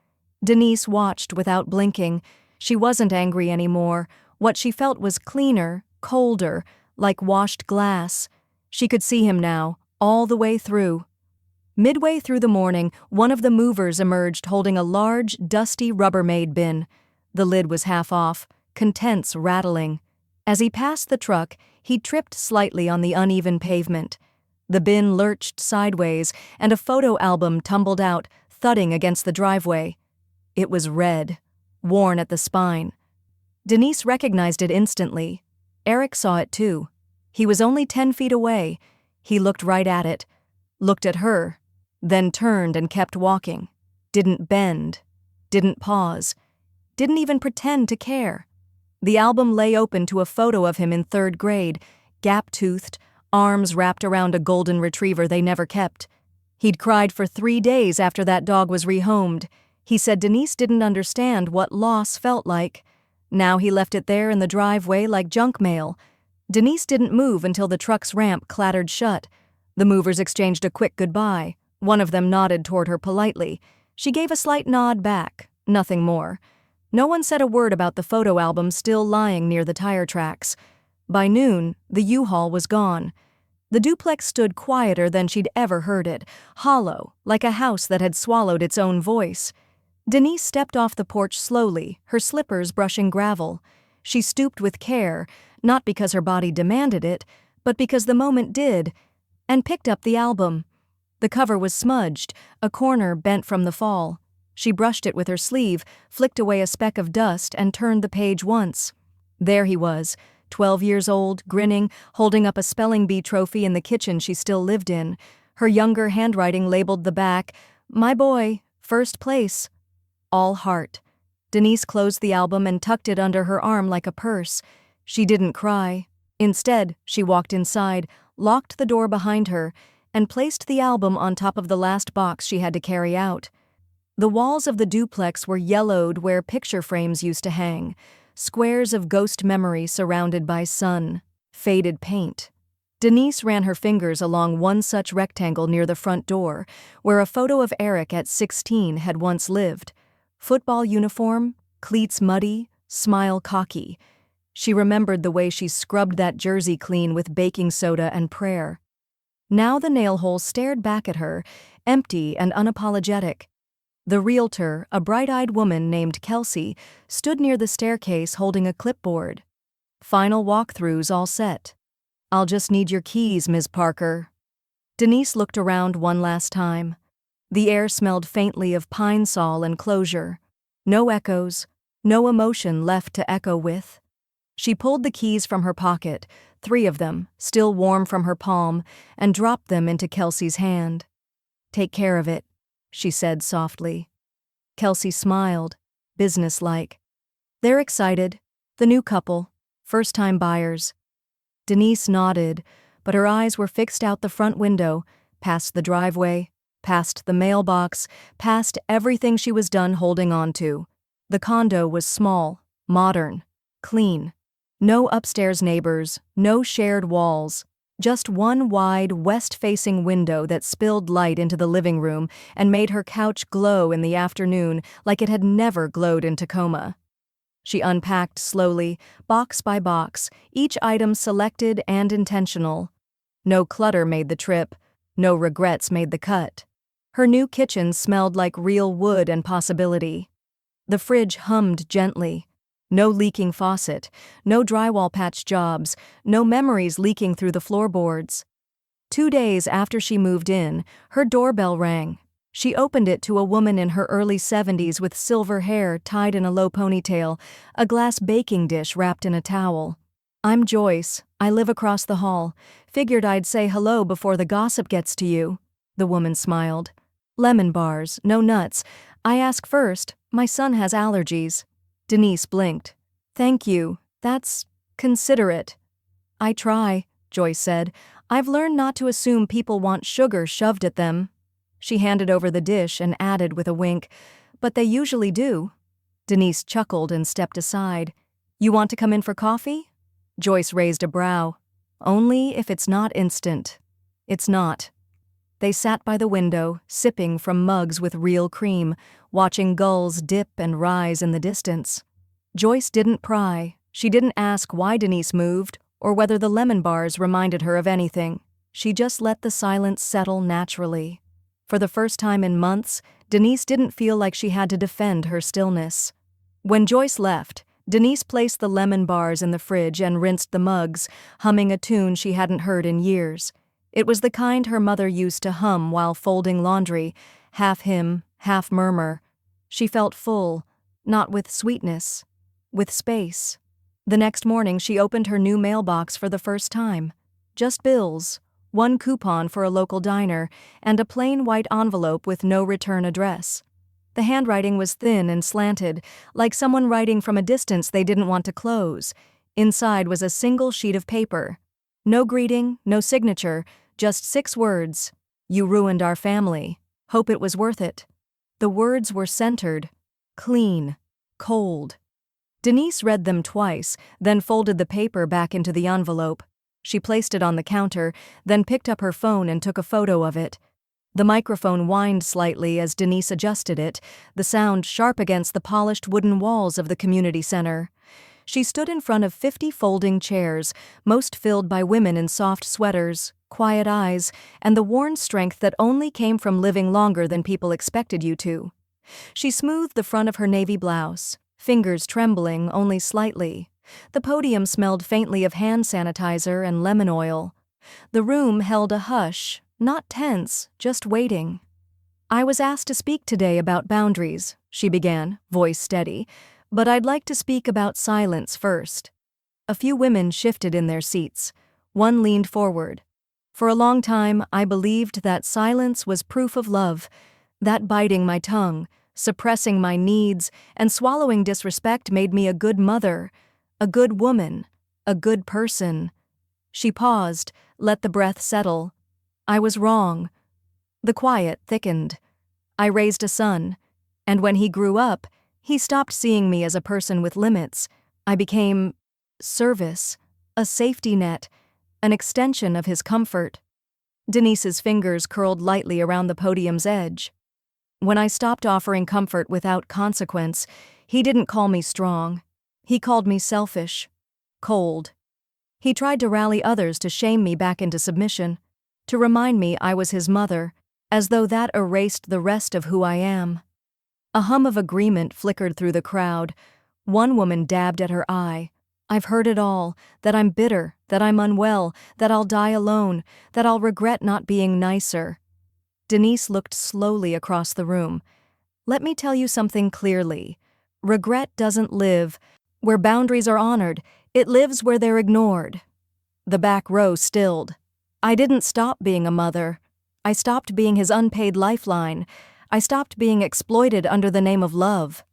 Speaker 1: Denise watched without blinking. She wasn't angry anymore. What she felt was cleaner, colder, like washed glass. She could see him now, all the way through. Midway through the morning, one of the movers emerged holding a large, dusty Rubbermaid bin. The lid was half off, contents rattling. As he passed the truck, he tripped slightly on the uneven pavement. The bin lurched sideways, and a photo album tumbled out, thudding against the driveway. It was red, worn at the spine. Denise recognized it instantly. Eric saw it too. He was only 10 feet away. He looked right at it, looked at her, then turned and kept walking. Didn't bend, didn't pause, didn't even pretend to care. The album lay open to a photo of him in 3rd grade, gap-toothed, arms wrapped around a golden retriever they never kept. He'd cried for 3 days after that dog was rehomed. He said Denise didn't understand what loss felt like. Now he left it there in the driveway like junk mail. Denise didn't move until the truck's ramp clattered shut. The movers exchanged a quick goodbye. One of them nodded toward her politely. She gave a slight nod back, nothing more. No one said a word about the photo album still lying near the tire tracks. By noon, the U-Haul was gone. The duplex stood quieter than she'd ever heard it, hollow, like a house that had swallowed its own voice. Denise stepped off the porch slowly, her slippers brushing gravel. She stooped with care, not because her body demanded it, but because the moment did, and picked up the album. The cover was smudged, a corner bent from the fall. She brushed it with her sleeve, flicked away a speck of dust, and turned the page once. There he was, 12 years old, grinning, holding up a spelling bee trophy in the kitchen she still lived in. Her younger handwriting labeled the back, "My boy, 1st place." All heart. Denise closed the album and tucked it under her arm like a purse. She didn't cry. Instead, she walked inside, locked the door behind her, and placed the album on top of the last box she had to carry out. The walls of the duplex were yellowed where picture frames used to hang, squares of ghost memory surrounded by sun, faded paint. Denise ran her fingers along one such rectangle near the front door, where a photo of Eric at 16 had once lived. Football uniform, cleats muddy, smile cocky. She remembered the way she scrubbed that jersey clean with baking soda and prayer. Now the nail hole stared back at her, empty and unapologetic. The realtor, a bright-eyed woman named Kelsey, stood near the staircase holding a clipboard. "Final walkthroughs all set. I'll just need your keys, Ms. Parker." Denise looked around one last time. The air smelled faintly of pine sol and closure. No echoes, no emotion left to echo with. She pulled the keys from her pocket, 3 of them, still warm from her palm, and dropped them into Kelsey's hand. "Take care of it," she said softly. Kelsey smiled, businesslike. "They're excited, the new couple, first-time buyers." Denise nodded, but her eyes were fixed out the front window, past the driveway, past the mailbox, past everything she was done holding on to. The condo was small, modern, clean. No upstairs neighbors, no shared walls, just one wide, west-facing window that spilled light into the living room and made her couch glow in the afternoon like it had never glowed in Tacoma. She unpacked slowly, box by box, each item selected and intentional. No clutter made the trip, no regrets made the cut. Her new kitchen smelled like real wood and possibility. The fridge hummed gently. No leaking faucet, no drywall patch jobs, no memories leaking through the floorboards. 2 days after she moved in, her doorbell rang. She opened it to a woman in her early 70s with silver hair tied in a low ponytail, a glass baking dish wrapped in a towel. "I'm Joyce. I live across the hall. Figured I'd say hello before the gossip gets to you." The woman smiled. "Lemon bars, no nuts. I ask first. My son has allergies." Denise blinked. "Thank you. That's considerate." "I try," Joyce said. "I've learned not to assume people want sugar shoved at them." She handed over the dish and added with a wink, "But they usually do." Denise chuckled and stepped aside. "You want to come in for coffee?" Joyce raised a brow. "Only if it's not instant." "It's not." They sat by the window, sipping from mugs with real cream, watching gulls dip and rise in the distance. Joyce didn't pry. She didn't ask why Denise moved or whether the lemon bars reminded her of anything. She just let the silence settle naturally. For the first time in months, Denise didn't feel like she had to defend her stillness. When Joyce left, Denise placed the lemon bars in the fridge and rinsed the mugs, humming a tune she hadn't heard in years. It was the kind her mother used to hum while folding laundry, half hymn, half murmur. She felt full, not with sweetness, with space. The next morning she opened her new mailbox for the first time. Just bills, one coupon for a local diner, and a plain white envelope with no return address. The handwriting was thin and slanted, like someone writing from a distance they didn't want to close. Inside was a single sheet of paper. No greeting, no signature, just 6 words. "You ruined our family. Hope it was worth it." The words were centered, clean, cold. Denise read them twice, then folded the paper back into the envelope. She placed it on the counter, then picked up her phone and took a photo of it. The microphone whined slightly as Denise adjusted it, the sound sharp against the polished wooden walls of the community center. She stood in front of 50 folding chairs, most filled by women in soft sweaters, quiet eyes, and the worn strength that only came from living longer than people expected you to. She smoothed the front of her navy blouse, fingers trembling only slightly. The podium smelled faintly of hand sanitizer and lemon oil. The room held a hush, not tense, just waiting. "I was asked to speak today about boundaries," she began, voice steady, "but I'd like to speak about silence first." A few women shifted in their seats. One leaned forward. "For a long time, I believed that silence was proof of love, that biting my tongue, suppressing my needs, and swallowing disrespect made me a good mother, a good woman, a good person." She paused, let the breath settle. "I was wrong." The quiet thickened. "I raised a son, and when he grew up, he stopped seeing me as a person with limits. I became service, a safety net, an extension of his comfort. Denise's fingers curled lightly around the podium's edge. When I stopped offering comfort without consequence, he didn't call me strong. He called me selfish, cold. He tried to rally others to shame me back into submission, to remind me I was his mother, as though that erased the rest of who I am. A hum of agreement flickered through the crowd. One woman dabbed at her eye. I've heard it all, that I'm bitter, that I'm unwell, that I'll die alone, that I'll regret not being nicer. Denise looked slowly across the room. Let me tell you something clearly. Regret doesn't live where boundaries are honored. It lives where they're ignored. The back row stilled. I didn't stop being a mother. I stopped being his unpaid lifeline. I stopped being exploited under the name of love.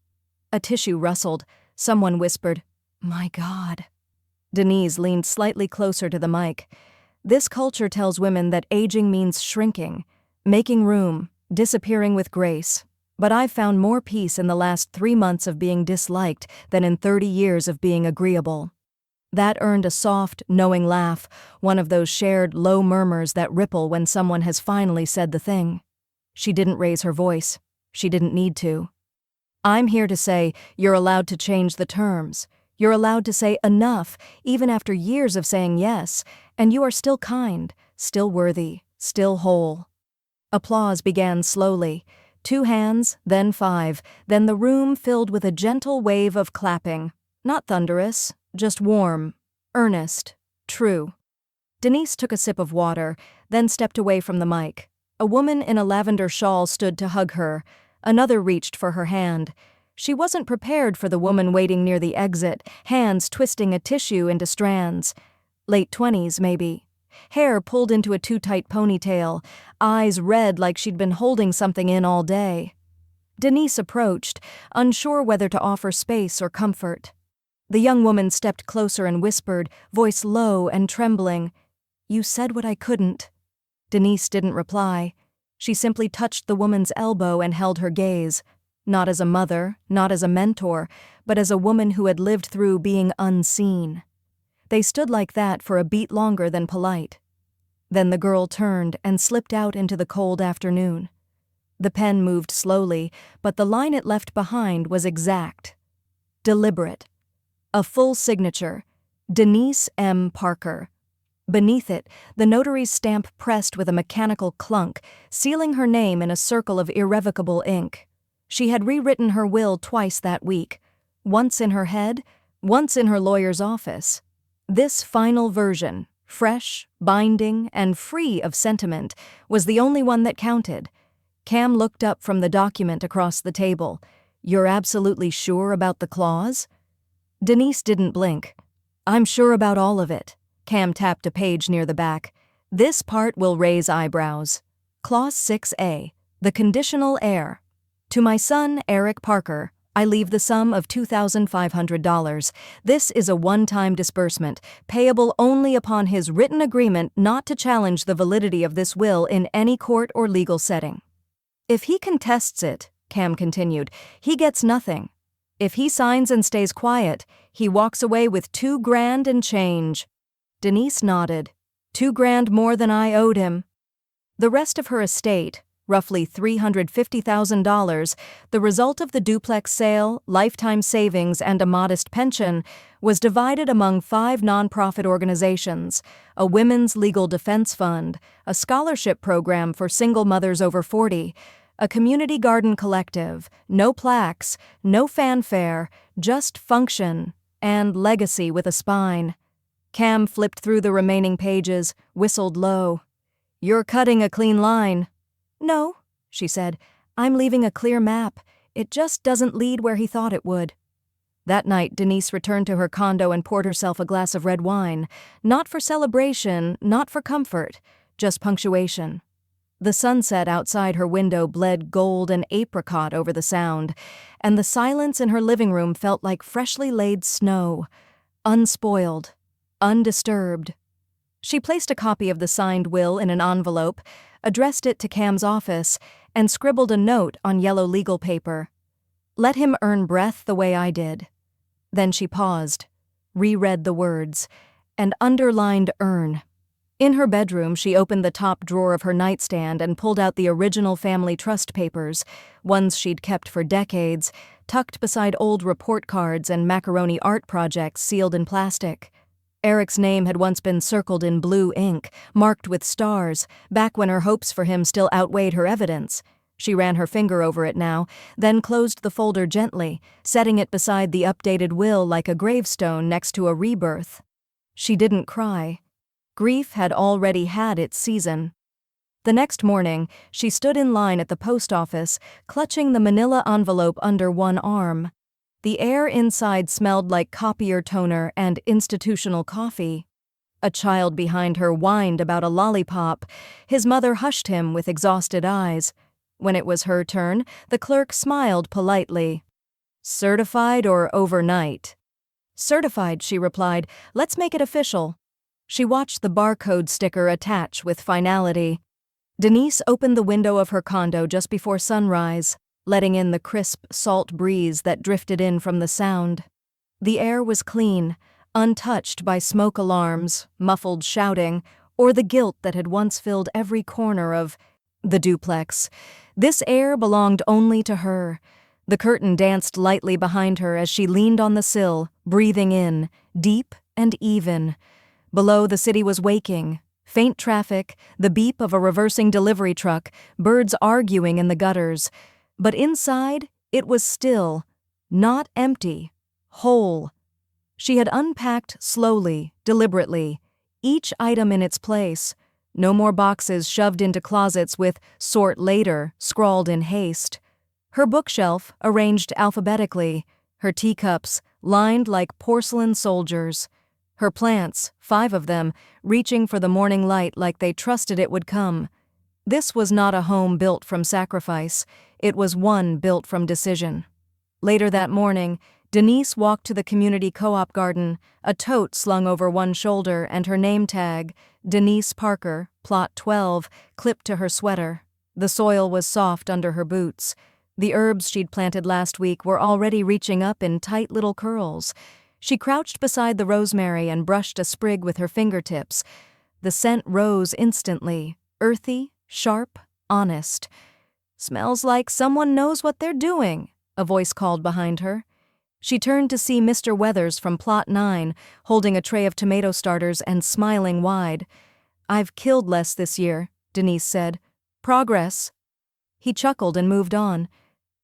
Speaker 1: A tissue rustled. Someone whispered, "My God." Denise leaned slightly closer to the mic. This culture tells women that aging means shrinking, making room, disappearing with grace. But I've found more peace in the last 3 months of being disliked than in 30 years of being agreeable. That earned a soft, knowing laugh, one of those shared, low murmurs that ripple when someone has finally said the thing. She didn't raise her voice. She didn't need to. I'm here to say you're allowed to change the terms. You're allowed to say enough, even after years of saying yes, and you are still kind, still worthy, still whole. Applause began slowly. 2 hands, then 5, then the room filled with a gentle wave of clapping. Not thunderous, just warm, earnest, true. Denise took a sip of water, then stepped away from the mic. A woman in a lavender shawl stood to hug her. Another reached for her hand. She wasn't prepared for the woman waiting near the exit, hands twisting a tissue into strands. Late 20s, maybe. Hair pulled into a too-tight ponytail, eyes red like she'd been holding something in all day. Denise approached, unsure whether to offer space or comfort. The young woman stepped closer and whispered, voice low and trembling, "You said what I couldn't." Denise didn't reply. She simply touched the woman's elbow and held her gaze, not as a mother, not as a mentor, but as a woman who had lived through being unseen. They stood like that for a beat longer than polite. Then the girl turned and slipped out into the cold afternoon. The pen moved slowly, but the line it left behind was exact. Deliberate. A full signature, Denise M. Parker. Beneath it, the notary's stamp pressed with a mechanical clunk, sealing her name in a circle of irrevocable ink. She had rewritten her will twice that week, once in her head, once in her lawyer's office. This final version, fresh, binding, and free of sentiment, was the only one that counted. Cam looked up from the document across the table. "You're absolutely sure about the clause?" Denise didn't blink. "I'm sure about all of it." Cam tapped a page near the back. "This part will raise eyebrows. Clause 6A, the conditional heir. To my son, Eric Parker, I leave the sum of $2,500. This is a one-time disbursement, payable only upon his written agreement not to challenge the validity of this will in any court or legal setting. If he contests it," Cam continued, "he gets nothing. If he signs and stays quiet, he walks away with $2,000 and change." Denise nodded. $2,000 more than I owed him. The rest of her estate, roughly $350,000, the result of the duplex sale, lifetime savings, and a modest pension, was divided among 5 nonprofit organizations, a women's legal defense fund, a scholarship program for single mothers over 40, a community garden collective, no plaques, no fanfare, just function, and legacy with a spine. Cam flipped through the remaining pages, whistled low. "You're cutting a clean line." "No," she said. "I'm leaving a clear map. It just doesn't lead where he thought it would." That night, Denise returned to her condo and poured herself a glass of red wine, not for celebration, not for comfort, just punctuation. The sunset outside her window bled gold and apricot over the sound, and the silence in her living room felt like freshly laid snow, unspoiled, undisturbed. She placed a copy of the signed will in an envelope, addressed it to Cam's office, and scribbled a note on yellow legal paper. "Let him earn breath the way I did." Then she paused, reread the words, and underlined earn. In her bedroom, she opened the top drawer of her nightstand and pulled out the original family trust papers, ones she'd kept for decades, tucked beside old report cards and macaroni art projects sealed in plastic. Eric's name had once been circled in blue ink, marked with stars, back when her hopes for him still outweighed her evidence. She ran her finger over it now, then closed the folder gently, setting it beside the updated will like a gravestone next to a rebirth. She didn't cry. Grief had already had its season. The next morning, she stood in line at the post office, clutching the manila envelope under one arm. The air inside smelled like copier toner and institutional coffee. A child behind her whined about a lollipop. His mother hushed him with exhausted eyes. When it was her turn, the clerk smiled politely. "Certified or overnight?" "Certified," she replied. "Let's make it official." She watched the barcode sticker attach with finality. Denise opened the window of her condo just before sunrise, letting in the crisp, salt breeze that drifted in from the sound. The air was clean, untouched by smoke alarms, muffled shouting, or the guilt that had once filled every corner of the duplex. This air belonged only to her. The curtain danced lightly behind her as she leaned on the sill, breathing in, deep and even. Below, the city was waking. Faint traffic, the beep of a reversing delivery truck, birds arguing in the gutters. But inside, it was still, not empty, whole. She had unpacked slowly, deliberately, each item in its place. No more boxes shoved into closets with "sort later" scrawled in haste. Her bookshelf arranged alphabetically, her teacups lined like porcelain soldiers. Her plants, 5 of them, reaching for the morning light like they trusted it would come. This was not a home built from sacrifice. It was one built from decision. Later that morning, Denise walked to the community co-op garden, a tote slung over one shoulder and her name tag, Denise Parker, Plot 12, clipped to her sweater. The soil was soft under her boots. The herbs she'd planted last week were already reaching up in tight little curls. She crouched beside the rosemary and brushed a sprig with her fingertips. The scent rose instantly, earthy, sharp, honest. "Smells like someone knows what they're doing," a voice called behind her. She turned to see Mr. Weathers from Plot 9, holding a tray of tomato starters and smiling wide. "I've killed less this year," Denise said. "Progress." He chuckled and moved on.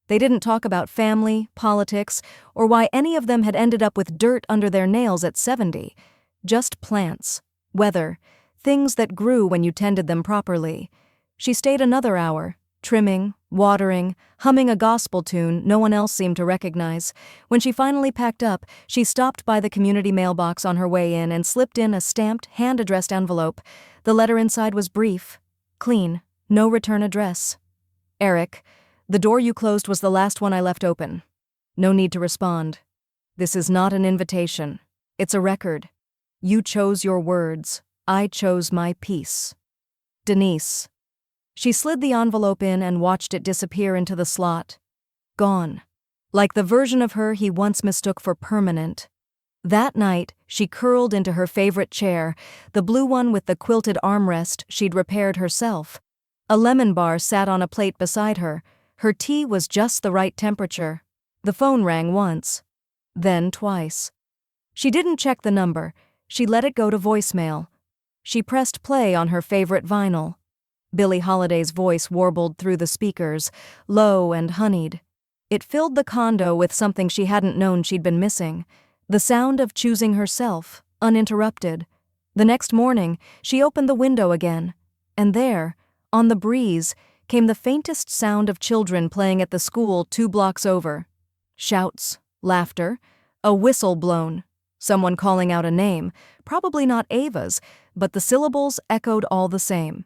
Speaker 1: They didn't talk about family, politics, or why any of them had ended up with dirt under their nails at 70. Just plants, weather, things that grew when you tended them properly. She stayed another hour, trimming, watering, humming a gospel tune no one else seemed to recognize. When she finally packed up, she stopped by the community mailbox on her way in and slipped in a stamped, hand-addressed envelope. The letter inside was brief, clean, no return address. "Eric, the door you closed was the last one I left open. No need to respond. This is not an invitation. It's a record. You chose your words. I chose my peace. Denise." She slid the envelope in and watched it disappear into the slot. Gone. Like the version of her he once mistook for permanent. That night, she curled into her favorite chair, the blue one with the quilted armrest she'd repaired herself. A lemon bar sat on a plate beside her. Her tea was just the right temperature. The phone rang once, then twice. She didn't check the number. She let it go to voicemail. She pressed play on her favorite vinyl. Billie Holiday's voice warbled through the speakers, low and honeyed. It filled the condo with something she hadn't known she'd been missing, the sound of choosing herself, uninterrupted. The next morning, she opened the window again, and there, on the breeze, came the faintest sound of children playing at the school 2 blocks over. Shouts, laughter, a whistle blown, someone calling out a name, probably not Ava's, but the syllables echoed all the same.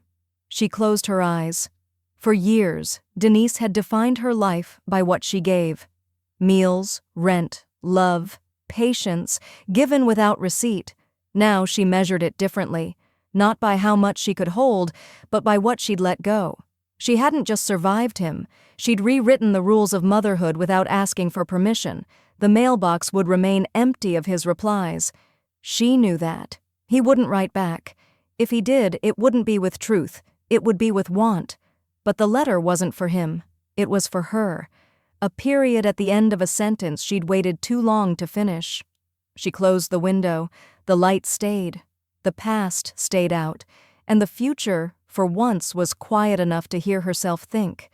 Speaker 1: She closed her eyes. For years, Denise had defined her life by what she gave. Meals, rent, love, patience, given without receipt. Now she measured it differently, not by how much she could hold, but by what she'd let go. She hadn't just survived him. She'd rewritten the rules of motherhood without asking for permission. The mailbox would remain empty of his replies. She knew that. He wouldn't write back. If he did, it wouldn't be with truth, it would be with want. But the letter wasn't for him, it was for her. A period at the end of a sentence she'd waited too long to finish. She closed the window, the light stayed, the past stayed out, and the future, for once, was quiet enough to hear herself think.